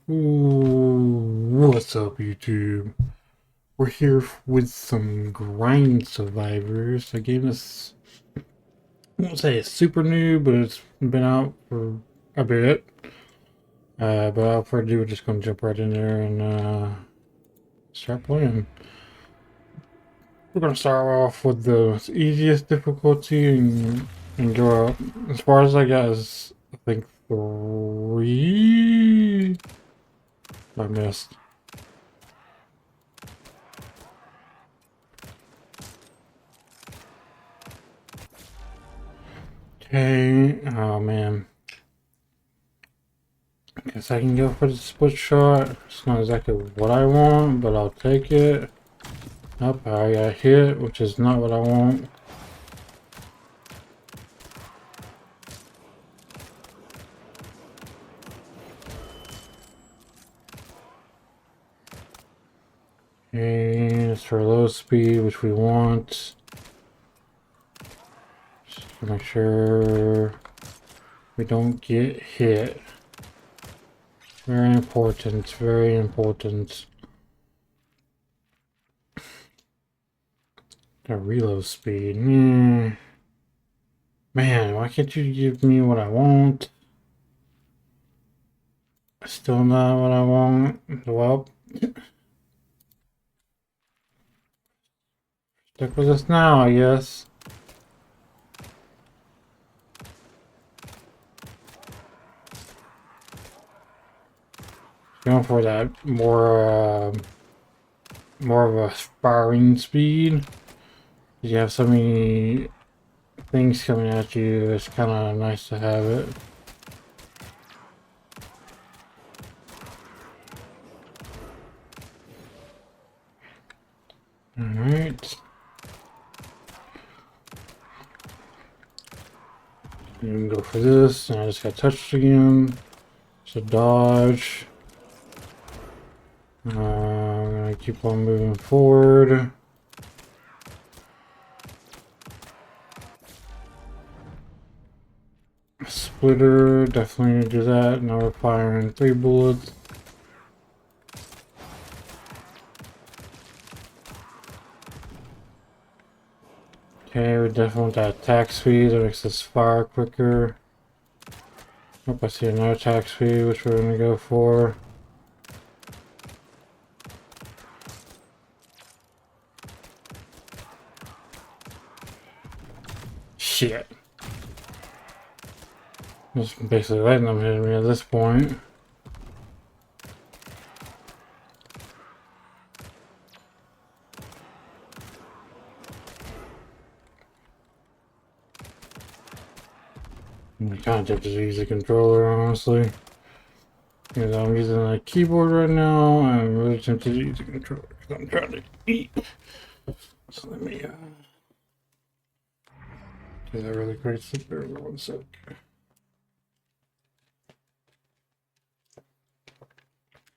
Ooh, what's up, YouTube? We're here with some Grind Survivors. A game that's, I won't say it's super new, but it's been out for a bit. But without further ado, we're just going to jump right in there and start playing. We're going to start off with the easiest difficulty and go up. As far as I got is, I think, 3. I missed. Okay, oh man. Guess I can go for the split shot. It's not exactly what I want, but I'll take it. Nope, I got hit, which is not what I want. And it's for low speed, which we want. Just to make sure we don't get hit. Very important, very important. The reload speed. Man, why can't you give me what I want? Still not what I want. Well, stick with us now, I guess. Going for that more of a firing speed. You have so many things coming at you, it's kind of nice to have it. Alright. You can go for this, and I just got touched again. So dodge. I'm gonna keep on moving forward. Splitter, definitely do that. Now we're firing 3 bullets. Okay, we definitely want that attack speed that makes us fire quicker. Hope I see another attack speed, which we're gonna go for. Shit. Just basically letting them hit me at this point. I kind of have to use the controller, honestly. Because I'm using a keyboard right now, I'm really tempted to use the controller because I'm trying to eat. So let me do that really great sleep there for 1 sec.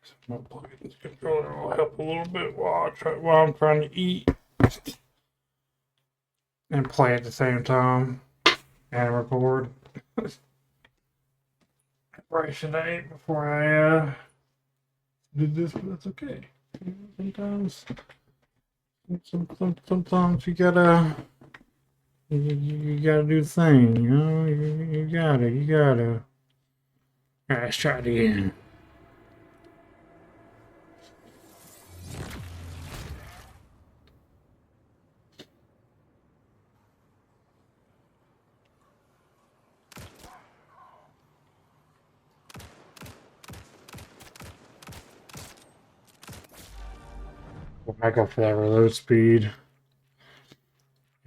So I'm plugging this controller will help a little bit while I'm trying to eat and play at the same time and record. Probably should have ate before I did this, but that's okay. Sometimes you gotta do the thing, you know. You gotta. Alright, let's try it again. Go back up for that reload speed.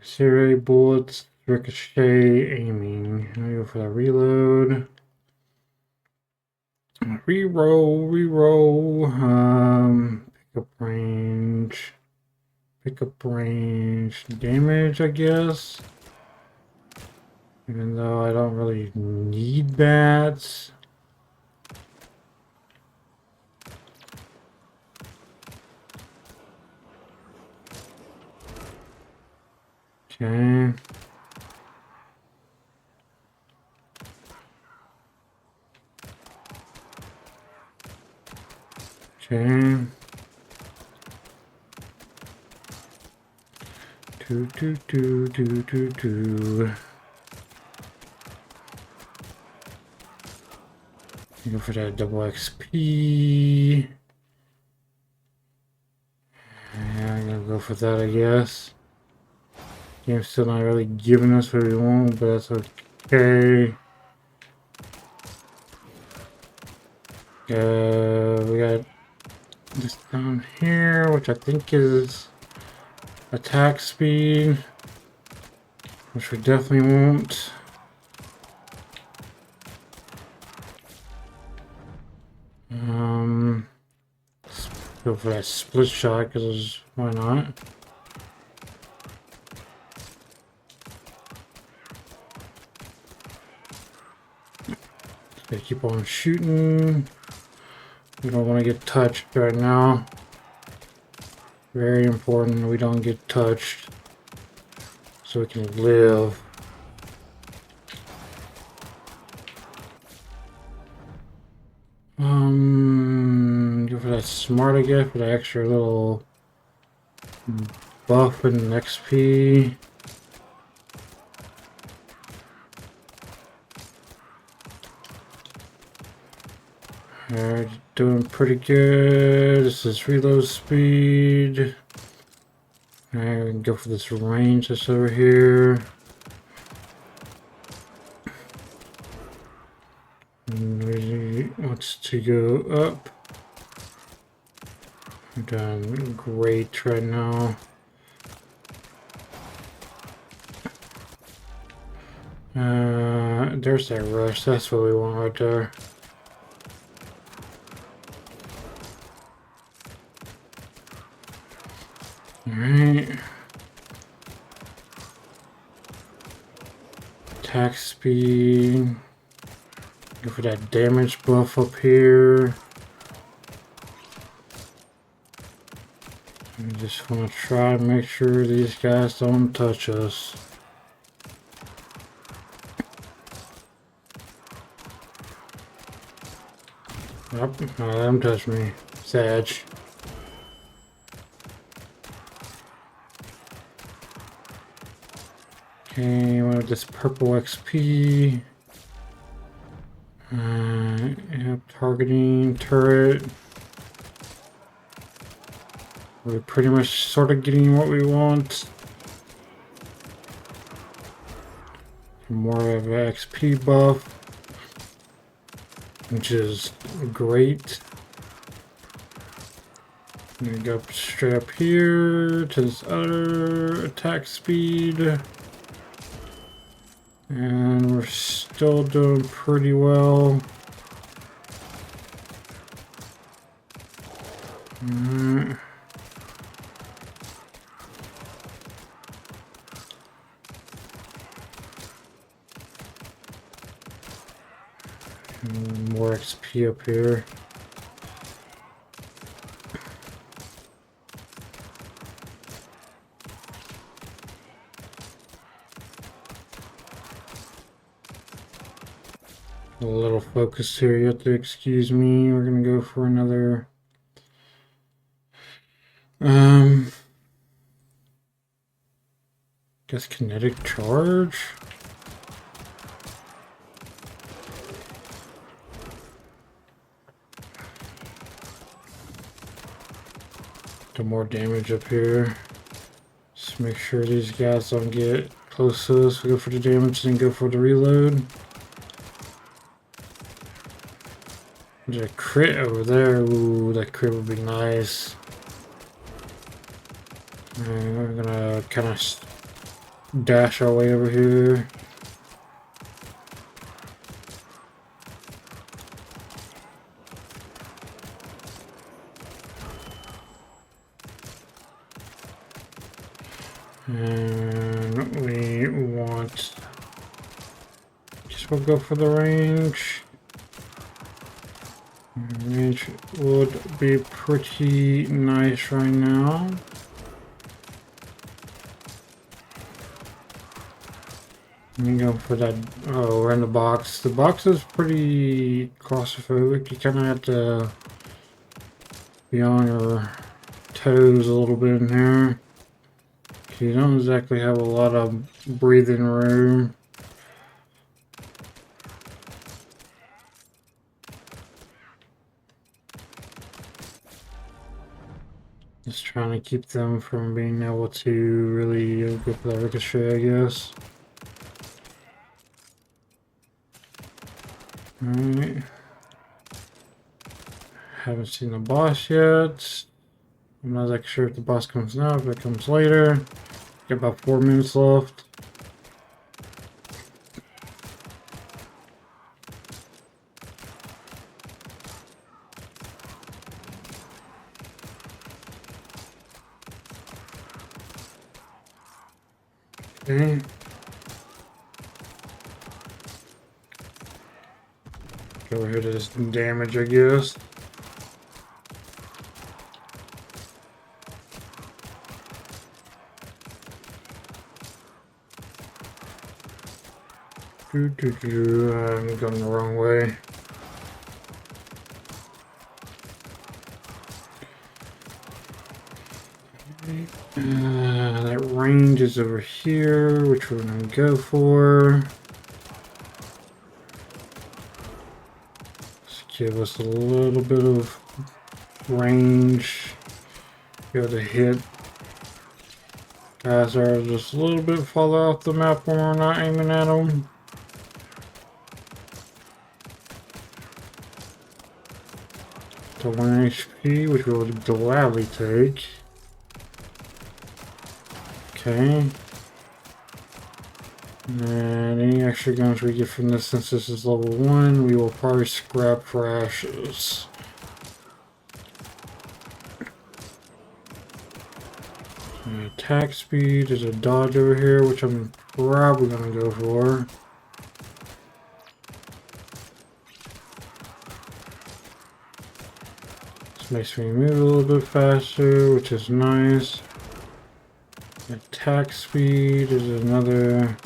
Serial bullets, ricochet, aiming. I go for the reload. Reroll. Pick up range. Damage, I guess. Even though I don't really need bats. Okay. Okay. Do. Go for that double XP. I'm gonna go for that, I guess. Game's still not really giving us what we want, but that's okay. We got this down here, which I think is attack speed, which we definitely won't. Let's go for that split shot, because why not? They keep on shooting. We don't want to get touched right now. Very important we don't get touched, so we can live. Go for that smart, I guess, for the extra little buff and XP. Alright, doing pretty good. This is reload speed. Alright, we can go for this range that's over here. And we wants to go up. We're doing great right now. There's that rush. That's what we want right there. Alright. Attack speed. Go for that damage buff up here. I just want to try to make sure these guys don't touch us. Yep, no, let them touch me. Sag. Okay, what is this purple XP? Yep, targeting turret. We're pretty much sort of getting what we want. More of an XP buff, which is great. I'm gonna go straight up here to this other attack speed. And we're still doing pretty well. More XP up here. A little focus here, you have to excuse me. We're gonna go for another guess kinetic charge. Do more damage up here. Just make sure these guys don't get close to us. We go for the damage, then go for the reload. There's a crit over there. Ooh, that crit would be nice. And we're gonna kind of dash our way over here. And we want, just we'll go for the range. Range would be pretty nice right now. Let me go for that. Oh, we're in the box. The box is pretty claustrophobic. You kind of have to be on your toes a little bit in here. You don't exactly have a lot of breathing room. Just trying to keep them from being able to really go for the ricochet, I guess. Alright. Haven't seen the boss yet. I'm not exactly sure if the boss comes now, if it comes later. Got about 4 minutes left. Okay. Go over here to this damage, I guess. I'm going the wrong way. That range is over here, which we're gonna go for. Just give us a little bit of range. Be able to hit guys that are just a little bit farther off the map when we're not aiming at them. To 1 HP, which we will gladly take. Okay. And any extra guns we get from this, since this is level 1, we will probably scrap for ashes. Attack speed, there's a dodge over here, which I'm probably gonna go for. This makes me move a little bit faster, which is nice. Attack speed is another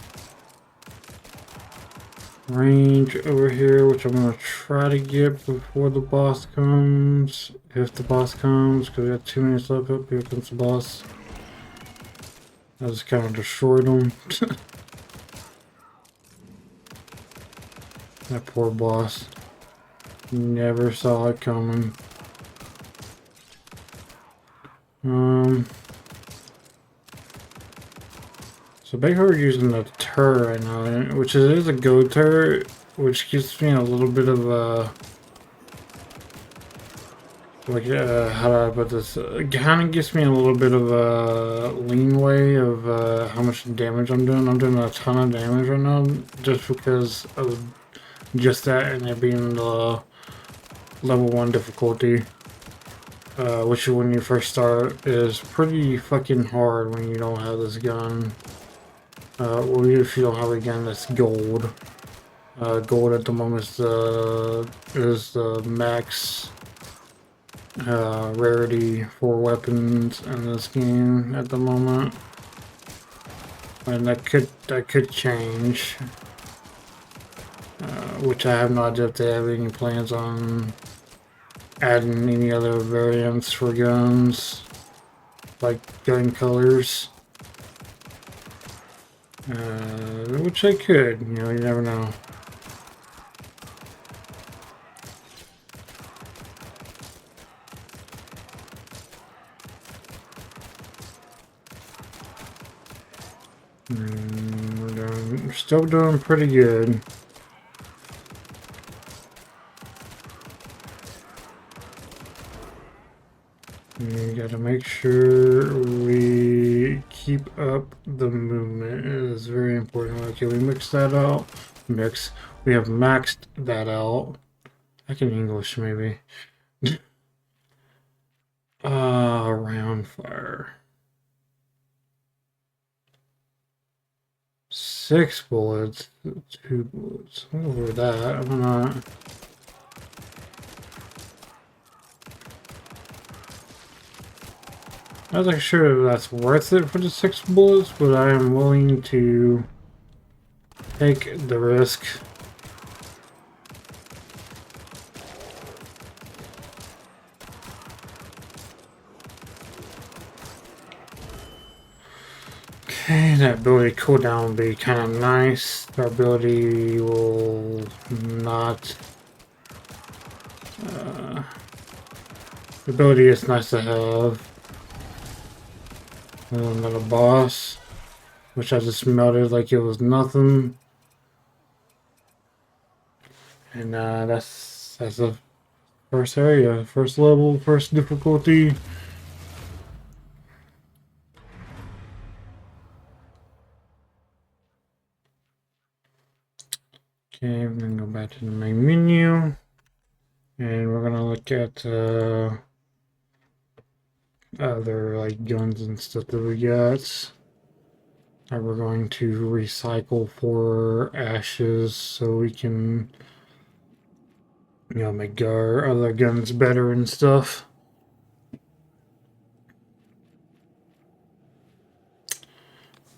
range over here, which I'm going to try to get before the boss comes. If the boss comes, because we got 2 minutes left. Up here comes the boss. I just kind of destroyed him. That poor boss. Never saw it coming. So basically we're using the turret right now, which is a go turret, which gives me a little bit of a, like, how do I put this? It kind of gives me a little bit of a leeway of how much damage I'm doing. I'm doing a ton of damage right now, just because of just that, and it being the level 1 difficulty. Which when you first start is pretty fucking hard when you don't have this gun. Well, if you don't have a gun that's gold. Gold at the moment is the max rarity for weapons in this game at the moment, and that could change. Which I have no idea if they have any plans on adding any other variants for guns, like gun colors. Which I could, you know, you never know. We're still doing pretty good. We gotta make sure we keep up the movement. It is very important. Okay, we mix that out. We have maxed that out. I can English maybe. Round fire. 6 bullets. 2 bullets. I'm over that. I'm not. I'm not sure if that's worth it for the 6 bullets, but I am willing to take the risk. Okay, that ability cooldown will be kind of nice. Our ability will not. The ability is nice to have. Another boss, which I just melted like it was nothing. And that's the first area, first level, first difficulty. Okay, we're gonna go back to the main menu, and we're gonna look at other like guns and stuff that we got. And we're going to recycle for ashes so we can, you know, make our other guns better and stuff.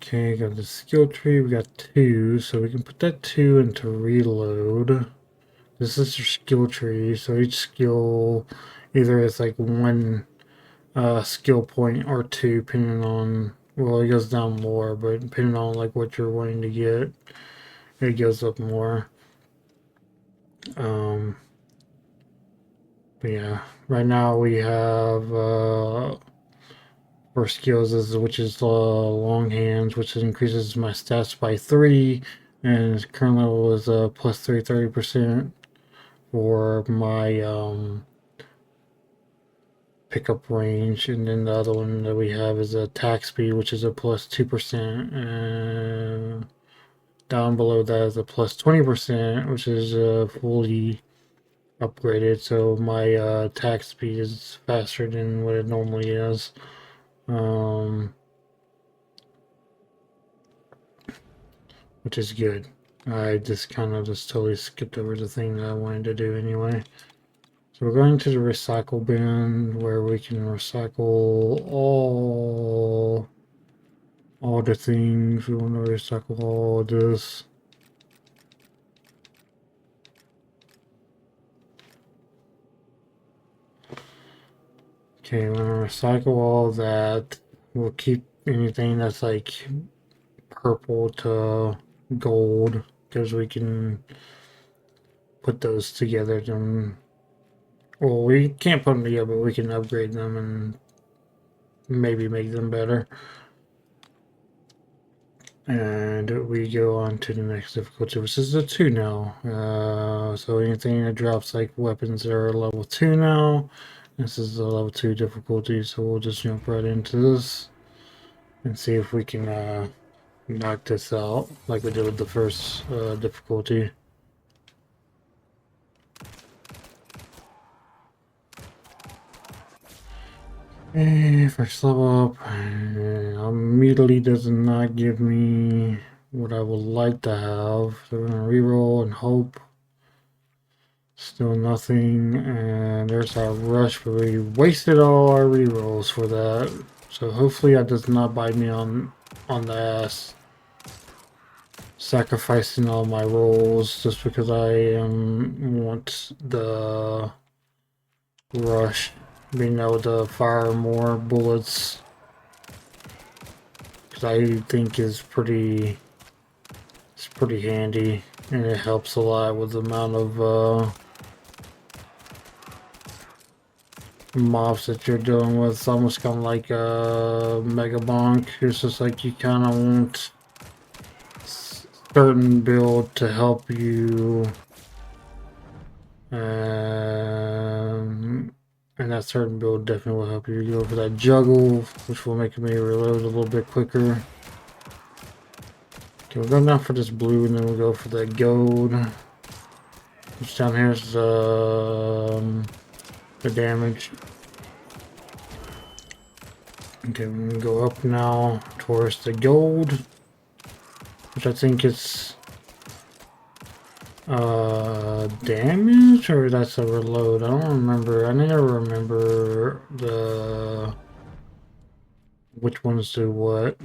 Okay, got the skill tree. We got 2, so we can put that 2 into reload. This is your skill tree, so each skill either is like 1 skill point or 2, depending on, well, it goes down more, but depending on like what you're wanting to get, it goes up more. But yeah, right now we have for skills is which is long hands, which increases my stats by 3, and current level is plus 30%. For my pickup range, and then the other one that we have is attack speed, which is a plus 2%, and down below that is a plus 20%, which is fully upgraded, so my attack speed is faster than what it normally is. Which is good. I just kind of just totally skipped over the thing that I wanted to do anyway. So we're going to the recycle bin where we can recycle all the things. We want to recycle all this. Okay, we're gonna recycle all that. We'll keep anything that's like purple to gold because we can put those together. Then, well, we can't put them together, but we can upgrade them and maybe make them better. And we go on to the next difficulty, which is a 2 now. So anything that drops like weapons are level 2 now. This is a level 2 difficulty, so we'll just jump right into this and see if we can knock this out like we did with the first difficulty. First level up, immediately does not give me what I would like to have. So we're gonna reroll and hope. Still nothing, and there's our rush, but we wasted all our rerolls for that. So hopefully that does not bite me on the ass. Sacrificing all my rolls just because I want the rush. Being able to fire more bullets, because I think it's pretty handy, and it helps a lot with the amount of mobs that you're dealing with. It's almost kind of like a Mega Bonk. It's just like you kind of want certain build to help you, and that certain build definitely will help you. Go for that juggle, which will make me reload a little bit quicker. Okay, we'll go down for this blue, and then we'll go for the gold. Which down here is the damage. Okay, we're gonna go up now towards the gold, which I think is damage, or that's a reload. I don't remember. I never remember which ones do what.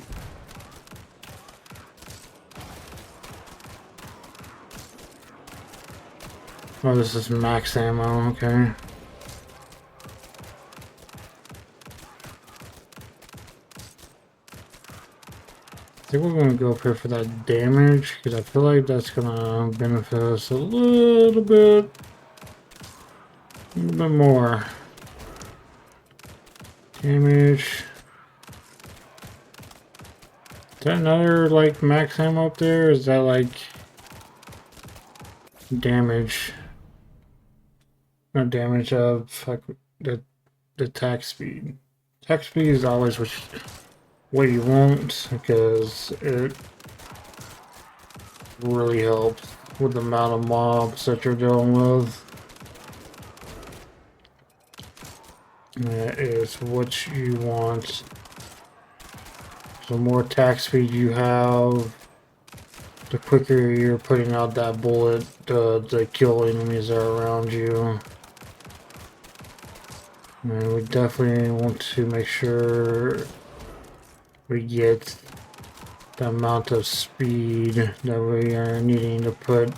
Oh, this is max ammo, okay. think we're gonna go up here for that damage, because I feel like that's gonna benefit us a little bit more. Damage. Is that another, like, max ammo up there? Is that, like, damage? No damage of, like, the attack speed. Attack speed is always what you want, because it really helps with the amount of mobs that you're dealing with. That is what you want. The more attack speed you have, the quicker you're putting out that bullet to kill enemies that are around you. And we definitely want to make sure we get the amount of speed that we are needing to put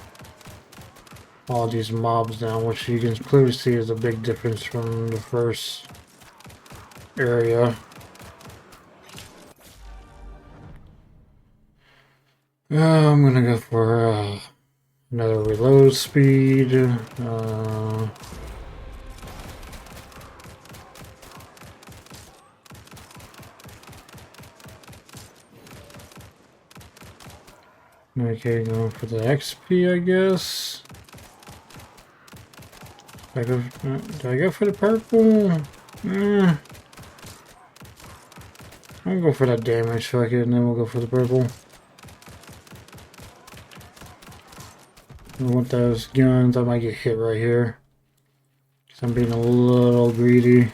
all these mobs down, which you can clearly see is a big difference from the first area. I'm gonna go for another reload speed. Okay, going for the XP, I guess. Do I go for the purple? I'll go for that damage, fuck it, and then we'll go for the purple. I want those guns. I might get hit right here, because I'm being a little greedy.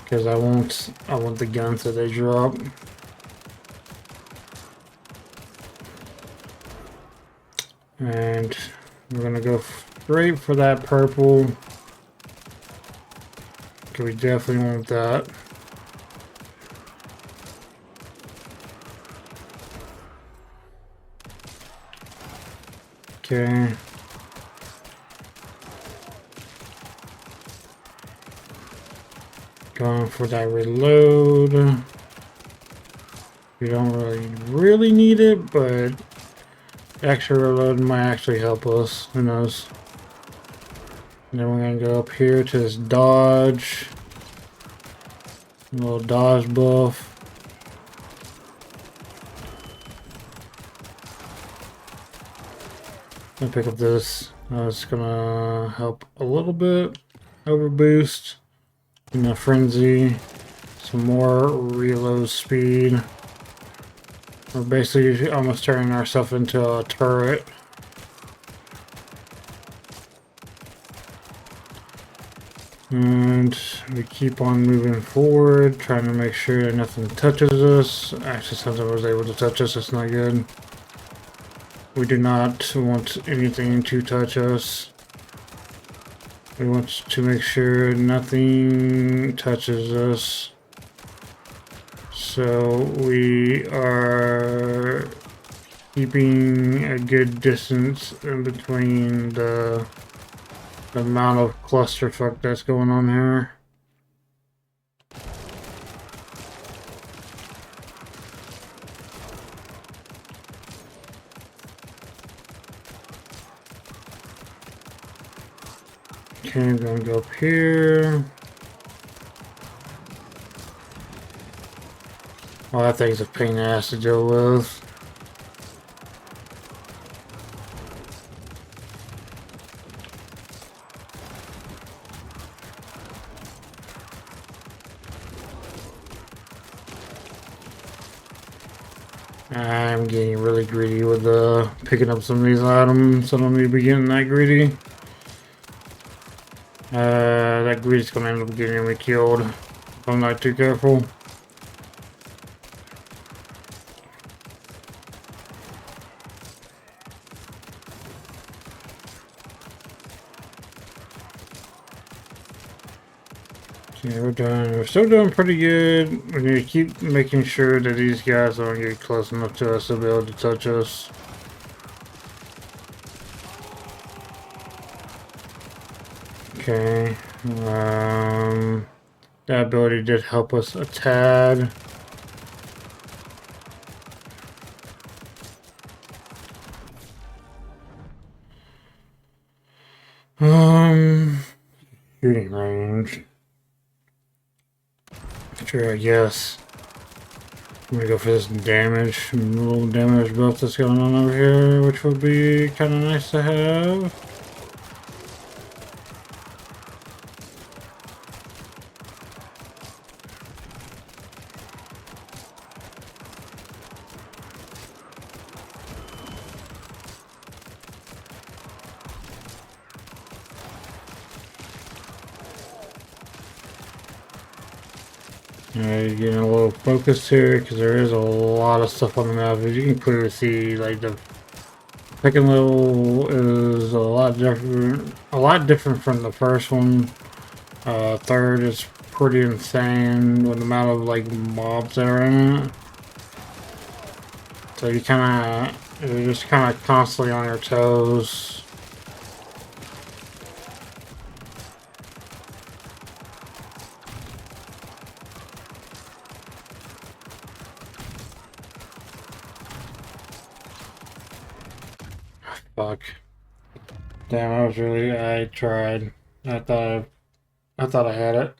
Because I want the guns that they drop. And we're gonna go straight for that purple. Okay, we definitely want that. Okay. Going for that reload. We don't really need it, but extra reload might actually help us. Who knows? And then we're gonna go up here to this dodge. A little dodge buff. I'm gonna pick up this. It's gonna help a little bit. Overboost. You know, frenzy. Some more reload speed. We're basically almost turning ourselves into a turret. And we keep on moving forward, trying to make sure that nothing touches us. Actually, something was able to touch us, that's not good. We do not want anything to touch us. We want to make sure nothing touches us. So we are keeping a good distance in between the amount of clusterfuck that's going on here. Okay, I'm gonna go up here. Oh, that thing's a pain in the ass to deal with. I'm getting really greedy with picking up some of these items. I don't need to be getting that greedy. That greedy's gonna end up getting me killed if I'm not too careful. Okay, we're still doing pretty good. We need to keep making sure that these guys don't get close enough to us to be able to touch us. Okay, that ability did help us a tad. shooting range. Sure, I guess. I'm gonna go for this damage, little damage buff that's going on over here, which would be kind of nice to have. Getting a little focus here because there is a lot of stuff on the map. As you can clearly see, like the second level is a lot different from the first one. Third is pretty insane with the amount of like mobs that are in it. So you're just kind of constantly on your toes. Fuck. Damn, I tried. I thought I had it.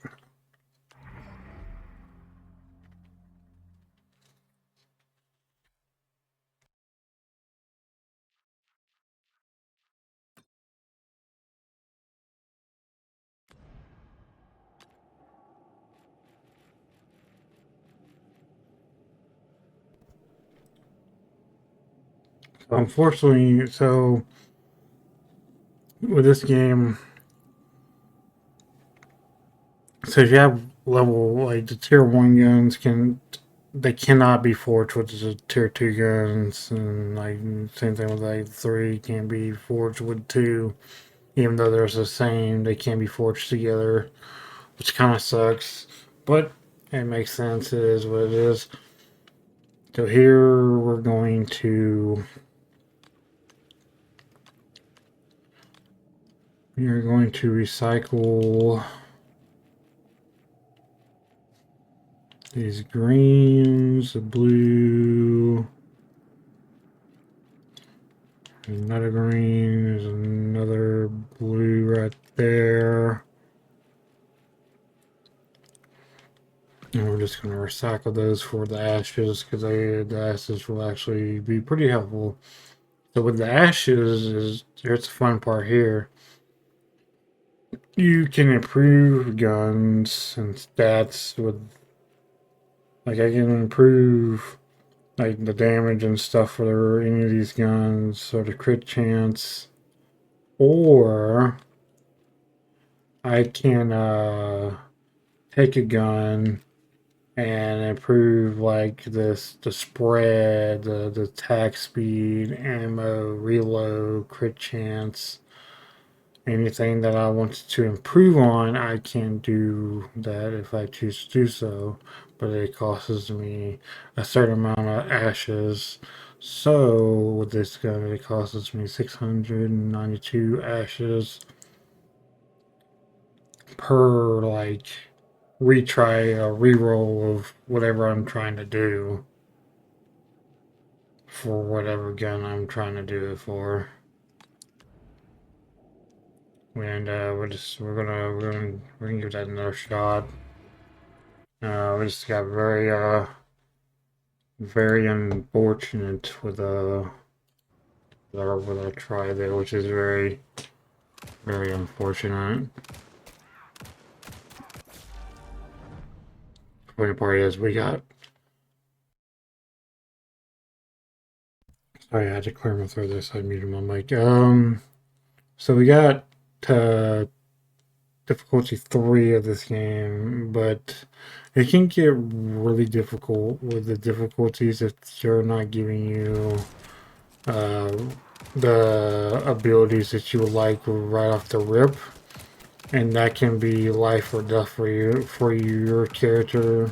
Unfortunately, so with this game, so if you have level like the tier 1 guns they cannot be forged with the tier 2 guns, and like same thing with like 3 can't be forged with 2, even though they're the same, they can't be forged together, which kind of sucks, but it makes sense. It is what it is. So here we're going to recycle these greens, the blue, another green, there's another blue right there. And we're just going to recycle those for the ashes because the ashes will actually be pretty helpful. So with the ashes, here's the fun part here. You can improve guns and stats with, like I can improve like the damage and stuff for any of these guns or the crit chance, or I can take a gun and improve like the spread, the attack speed, ammo, reload, crit chance. Anything that I want to improve on, I can do that if I choose to do so, but it costs me a certain amount of ashes. So with this gun, it costs me 692 ashes per like retry or reroll of whatever I'm trying to do for whatever gun I'm trying to do it for. And we're gonna give that another shot. We just got very unfortunate with our try there, which is very unfortunate. The funny part is we got. Sorry, I had to clear my throat there, so I muted my mic. So we got difficulty 3 of this game, but it can get really difficult with the difficulties if they're not giving you the abilities that you would like right off the rip, and that can be life or death for your character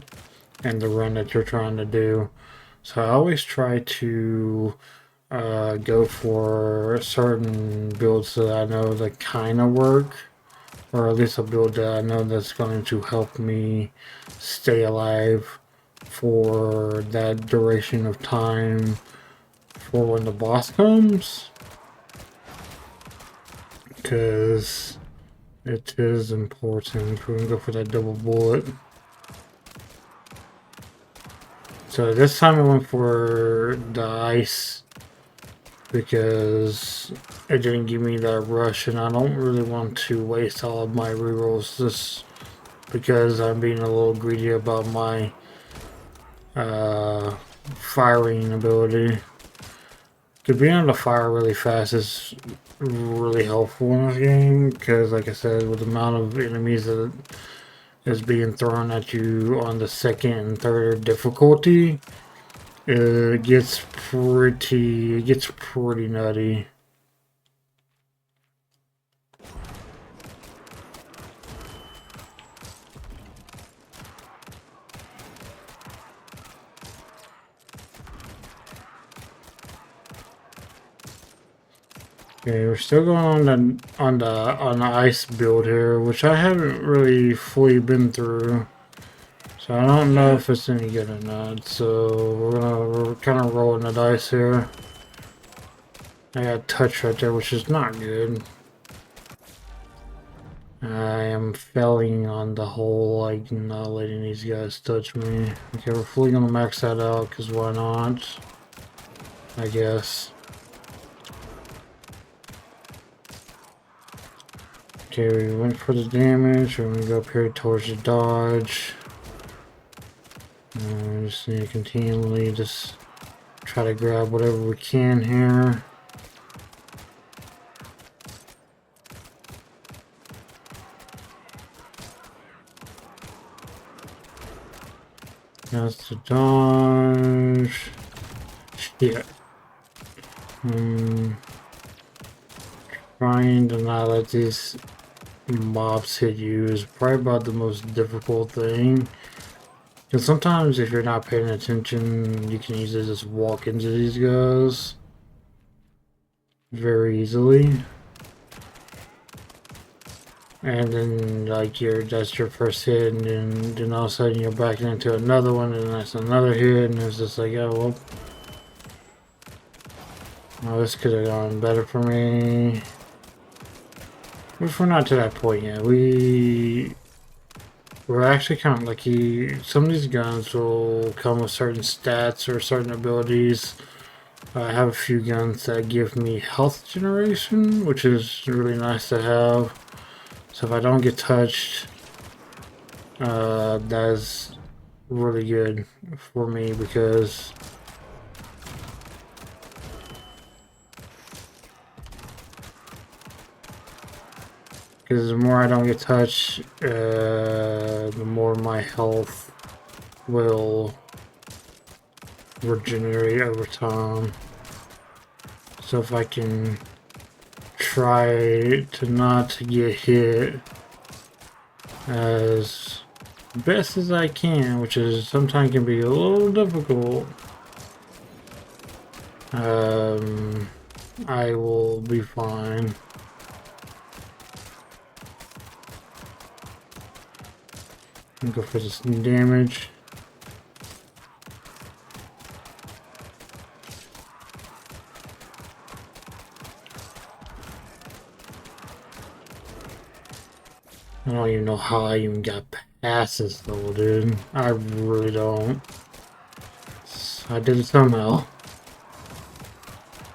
and the run that you're trying to do. So I always try to go for certain builds that I know that kind of work, or at least a build that I know that's going to help me stay alive for that duration of time for when the boss comes. Because It is important. We're gonna go for that double bullet. So this time I went for the ice because it didn't give me that rush, and I don't really want to waste all of my rerolls just because I'm being a little greedy about my firing ability. To be able to fire really fast is really helpful in this game because, like I said, with the amount of enemies that is being thrown at you on the second and third difficulty, it gets pretty nutty. Okay, we're still going on the ice build here, which I haven't really fully been through, so I don't know if it's any good or not. So we're kind of rolling the dice here. I got touch right there, which is not good. I am failing on the whole, like, not letting these guys touch me. Okay, we're fully gonna max that out, because why not? I guess. Okay, we went for the damage. We're gonna go up here towards the dodge. We just need to continually just try to grab whatever we can here. That's the dodge. Shit. Trying to not let these mobs hit you is probably about the most difficult thing. Because sometimes if you're not paying attention, you can easily just walk into these guys very easily. And then, like, that's your first hit, and then all of a sudden you're backing into another one, and that's another hit, and it's just like, oh, well, this could have gone better for me. Which we're not to that point yet. We're actually kind of lucky. Some of these guns will come with certain stats or certain abilities. I have a few guns that give me health generation, which is really nice to have. So if I don't get touched, that's really good for me because the more I don't get touched, the more my health will regenerate over time. So if I can try to not get hit as best as I can, which is sometimes can be a little difficult, I will be fine. Go for this damage. I don't even know how I even got past this though, dude. I really don't. I did it somehow.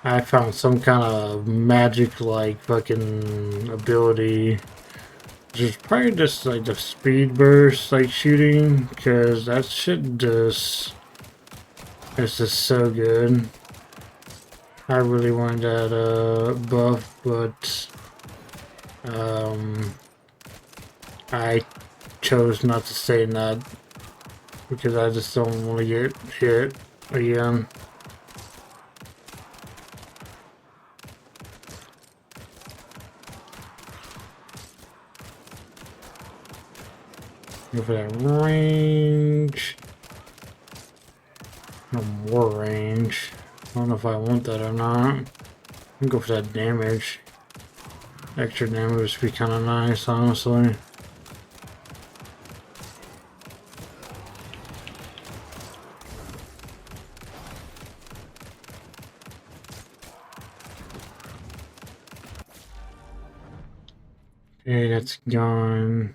I found some kind of magic like fucking ability. Just probably just like the speed burst like shooting, because that shit just it's just so good. I really wanted that buff, but I chose not to stay in that because I just don't want to get hit again. Go for that range. No more range. I don't know if I want that or not. I'll go for that damage. Extra damage would be kind of nice, honestly. Okay, that's gone.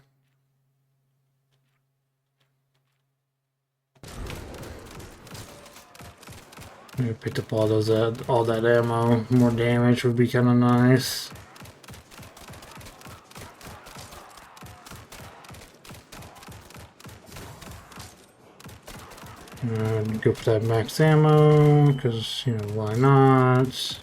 I picked up all those all that ammo. More damage would be kind of nice. Go for that max ammo, because, you know, why not?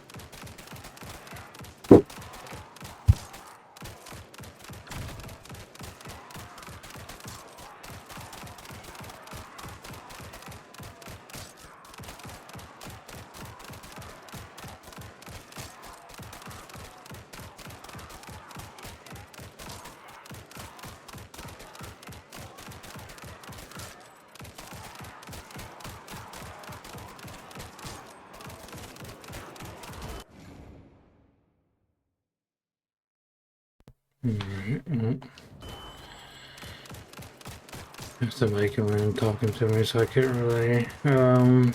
Somebody coming in talking to me, so I can't really, not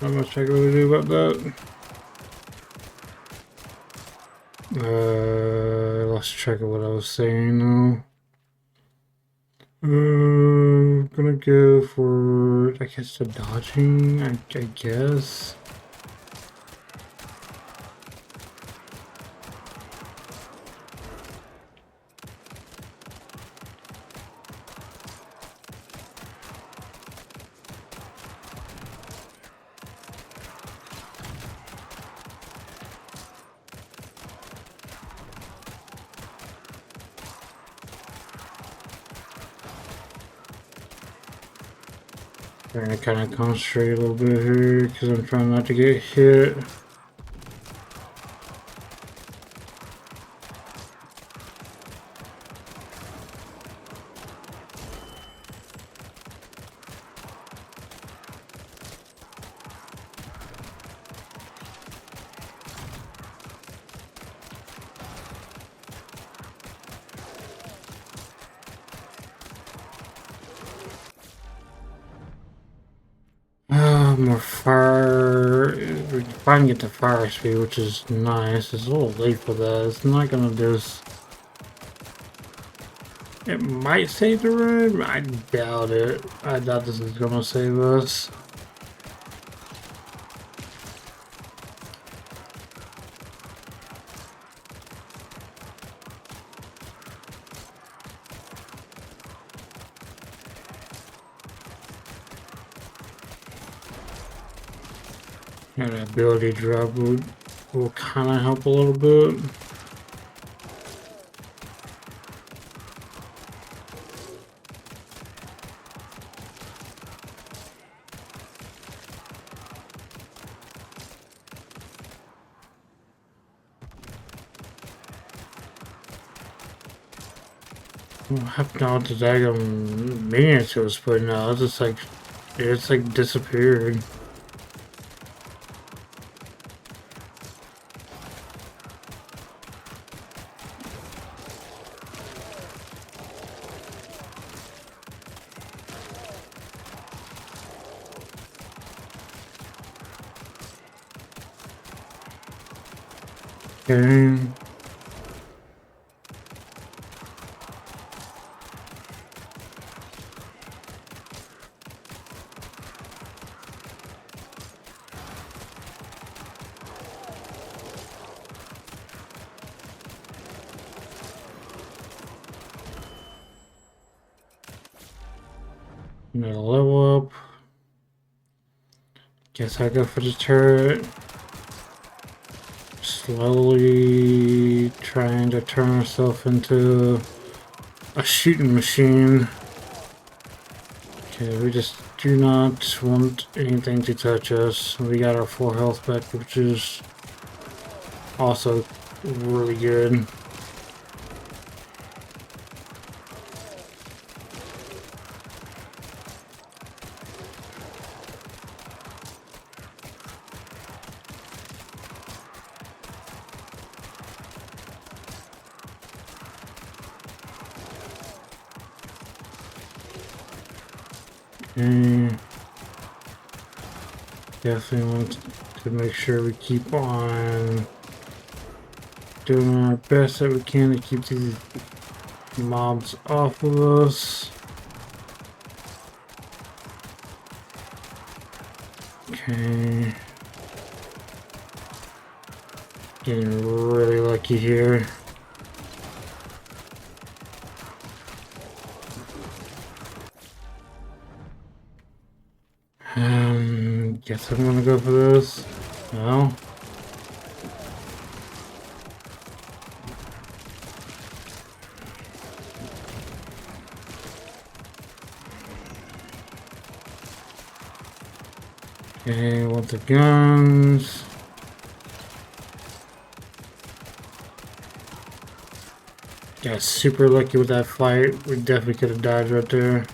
much I can really do about that. Lost track of what I was saying now. Gonna go for, I guess, the dodging, I guess. Trying to kind of concentrate a little bit here because I'm trying not to get hit. More fire. We can finally get to fire speed, which is nice. It's a little late for that. It's not gonna just. It might save the room. I doubt it. I doubt this is gonna save us. Yeah, that ability drop will kind of help a little bit. What happened to all the daggum minions it was putting out? It's like disappeared. Okay. I'm gonna level up. Guess I go for the turret. Slowly trying to turn ourselves into a shooting machine. Okay, we just do not want anything to touch us. We got our full health back, which is also really good. Okay. Definitely want to make sure we keep on doing our best that we can to keep these mobs off of us. Okay. Getting really lucky here. Guess I'm gonna go for this. No. Okay, want the guns. Got super lucky with that fight. We definitely could have died right there.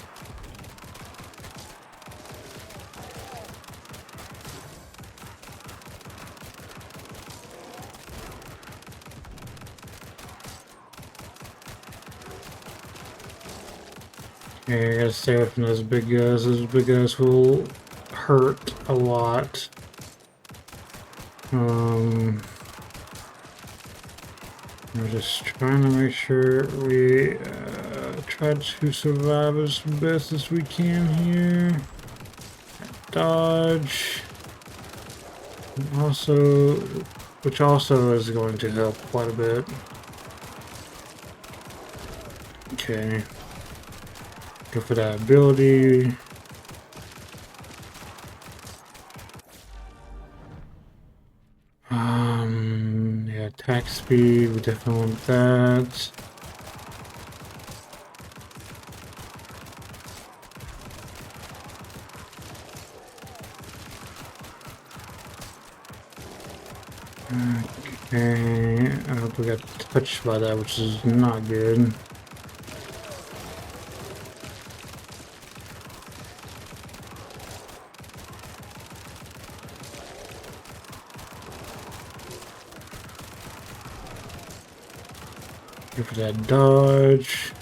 Okay, I gotta stay away from those big guys. Those big guys will hurt a lot. We're just trying to make sure we try to survive as best as we can here. Dodge. Also, which also is going to help quite a bit. Okay. Go for that ability. Yeah, attack speed, we definitely want that. Okay, I hope we got touched by that, which is not good. Go for that dodge.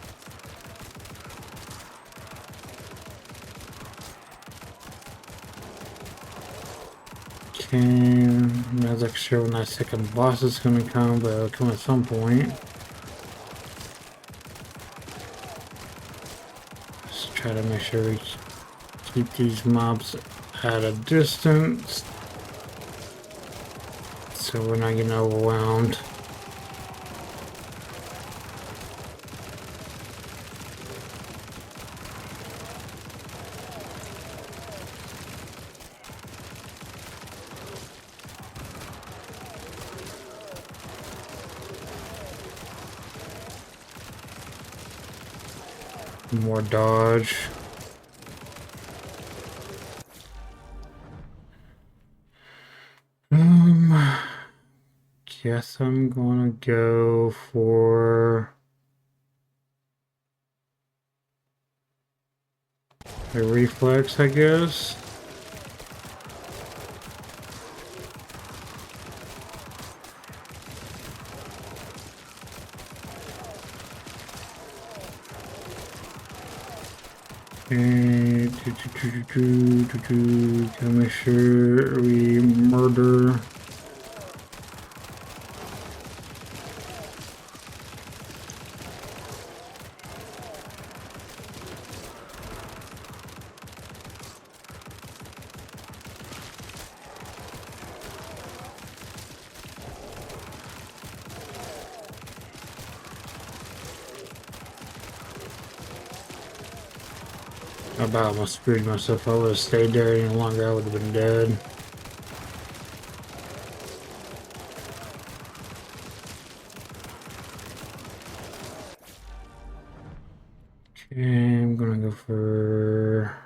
Okay, I'm not exactly sure when that second boss is gonna come, but it'll come at some point. Just try to make sure we keep these mobs at a distance so we're not getting overwhelmed. More dodge. Guess I'm gonna go for a reflex, I guess. Okay, gotta make sure we murder. I about almost screwed myself. If I would have stayed there any longer, I would have been dead. Okay, I'm gonna go for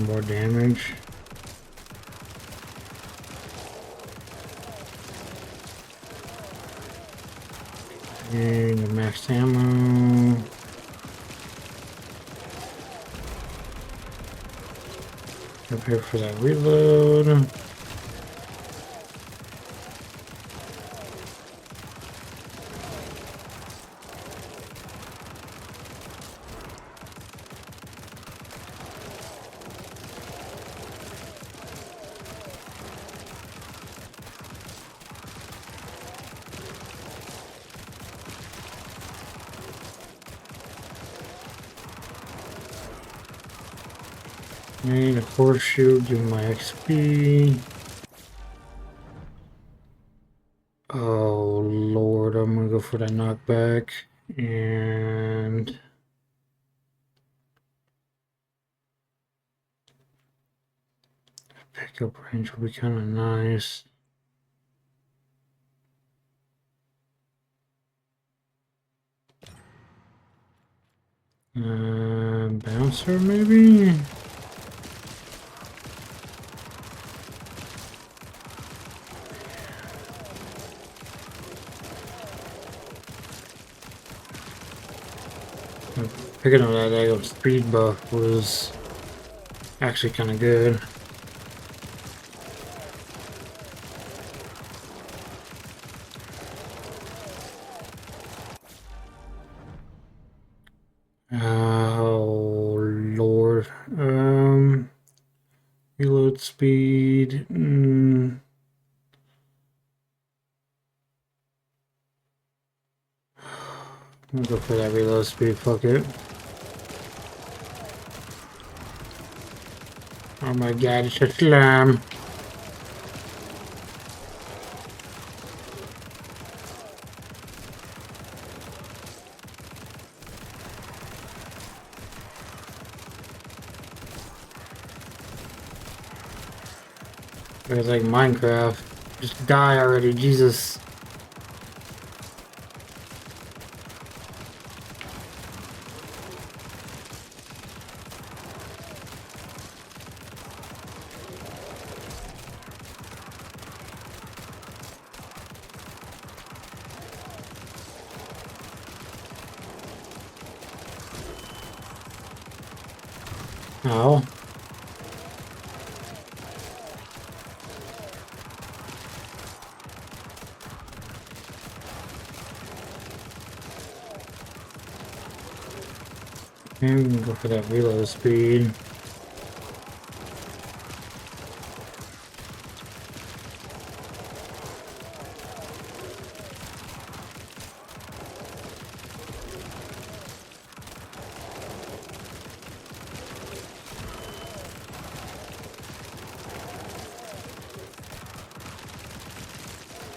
more damage. And the max ammo. Prepare for that reload. Need a horseshoe, give me my XP. Oh Lord, I'm gonna go for that knockback and pickup range will be kind of nice. Bouncer maybe? Picking up that egg of speed buff was actually kind of good. Oh Lord. Reload speed. I'm gonna go for that reload speed, fuck it. Oh my god, it's a slime. It's like Minecraft. Just die already, Jesus. Ow. I'm gonna go for that reload speed.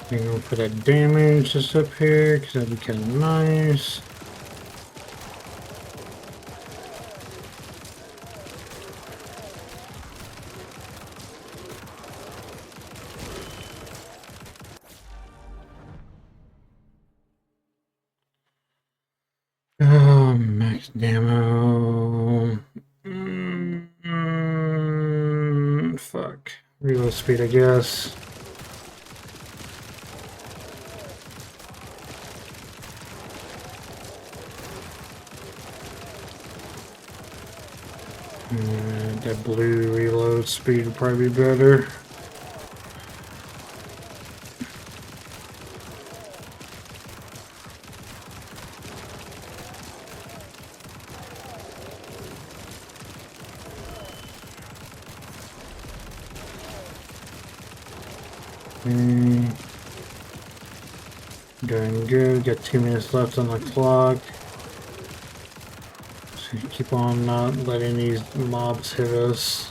I'm gonna put that damage just up here because that'd be kind of nice. Oh, max demo. Fuck. Reload speed, I guess. That blue reload speed would probably be better. Doing good. Got 2 minutes left on the clock. So keep on not letting these mobs hit us.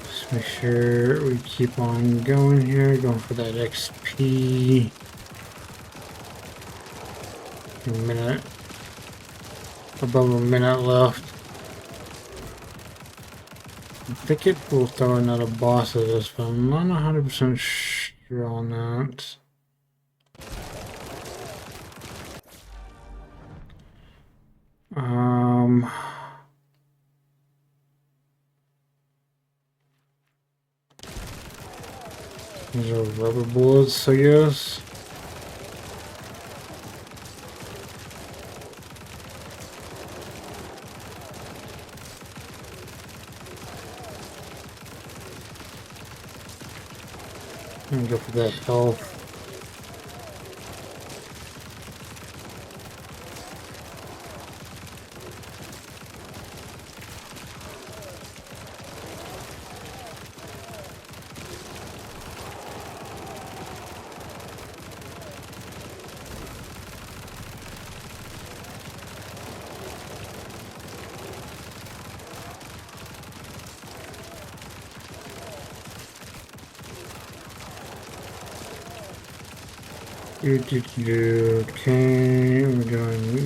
Just make sure we keep on going here, going for that XP. A minute, above a minute left. I think it will throw another boss at us, but I'm not 100% sure on that. These are rubber bullets, I guess. I'm gonna go for that health. Okay,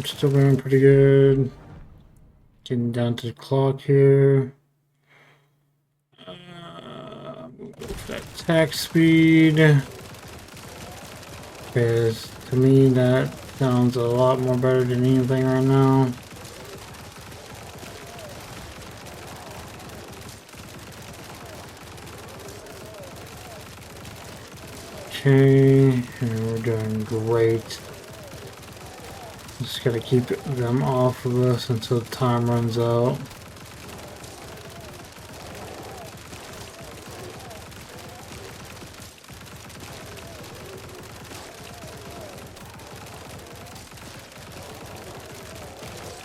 still going pretty good. Getting down to the clock here. That attack speed. Because to me that sounds a lot more better than anything right now. Okay, and we're doing great. Just gotta keep them off of us until time runs out.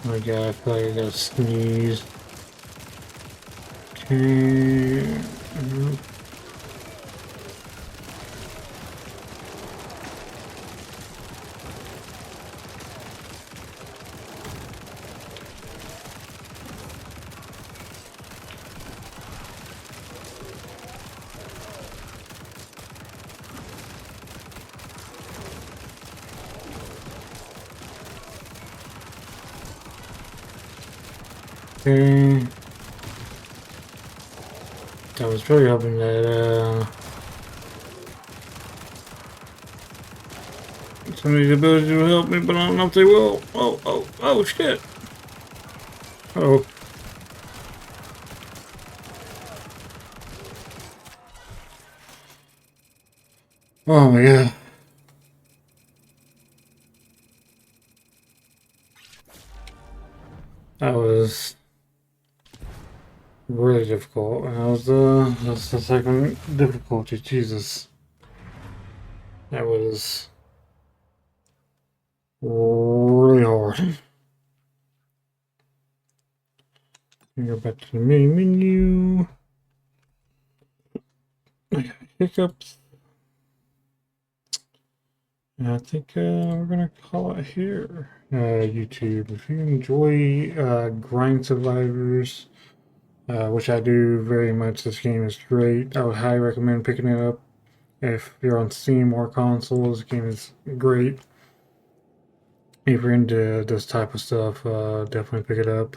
Oh my god, I feel like I gotta sneeze. Okay. Okay. I was really hoping that some of these abilities will help me, but I don't know if they will. Oh, shit. Oh. Oh my god. That was really difficult. And that's the second difficulty. Jesus. That was really hard. Go back to the main menu. Hiccups. And I think we're gonna call it here. YouTube. If you enjoy Grind Survivors, which I do very much, this game is great. I would highly recommend picking it up if you're on Steam or consoles. The game is great. If you're into this type of stuff, definitely pick it up.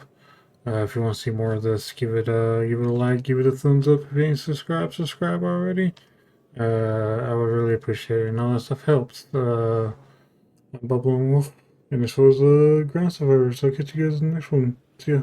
If you want to see more of this, give it a like, give it a thumbs up. If you ain't subscribe already. I would really appreciate it, and all that stuff helps. I'm Bubble and Wolf, and this was Ground Survivor, so I'll catch you guys in the next one. See ya.